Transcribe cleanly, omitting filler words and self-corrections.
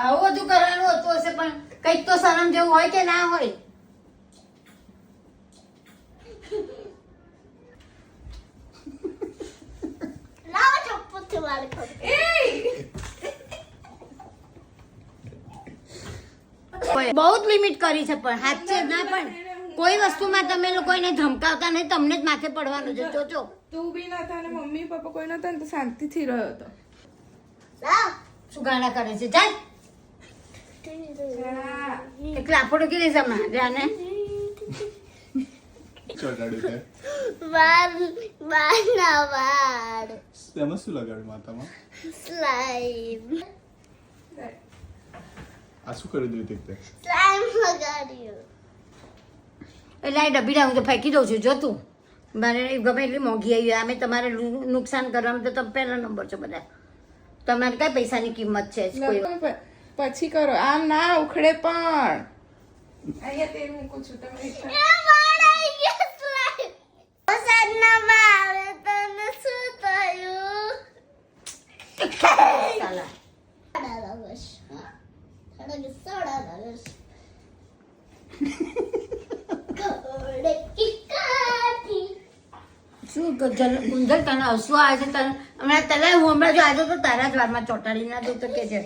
આવું બધું કરવાનું હોતું હશે પણ કંઈક તો શરમ જેવું હોય કે ના હોય. લાવો ચપ્પુથી મારે ખબર. બહુ જ લિમિટ કરી છે પણ હાથ છે ના પણ કોઈ વસ્તુમાં તમે લોકો એને ધમકાવતા નહીં, તમને જ માથે પડવાનું છે. જોજો તું બી નતા અને મમ્મી પપ્પા કોઈ નતા ને તો શાંતિથી રહ્યો હતો. લાવ. શું ગાણા કરે છે. ચાલ એક લાફડો કીધી છે હમણાં જાને. ચોટાડ્યું તે બારના વાળ. તેમાં શું લગાડ્યું માથામાં? સ્લાઈમ. આ શું કરી દીધું તે? સ્લાઈમ લગાડ્યું. એટલે આ ડબ્બી હું તો ફેંકી દઉં છું. જો તું મારે ગમે એટલી મોંઘી આવી આમે તમારે નુકસાન કરવાનું તો તમે પહેલા નંબર છો બધા. તમારે કઈ પૈસાની કિંમત છે જ કોઈ. પછી કરો આમ ના ઉખડે પણ. અહીંયા તેલ મૂકું છું તમે એ વાળ આવી ગયા સ્લાઈમ. વરસાદના વાળ તને શું થયું? સાલા સાડા રગસ. સાડા રગસ. ઘોડે કી કાઠી. શું ગુંદર તને હસવું આવે છે તને હમણાં તને હું હમણાં જો આજે તો તારા જ વારમાં ચોંટાડી ના દઉં તો કે છે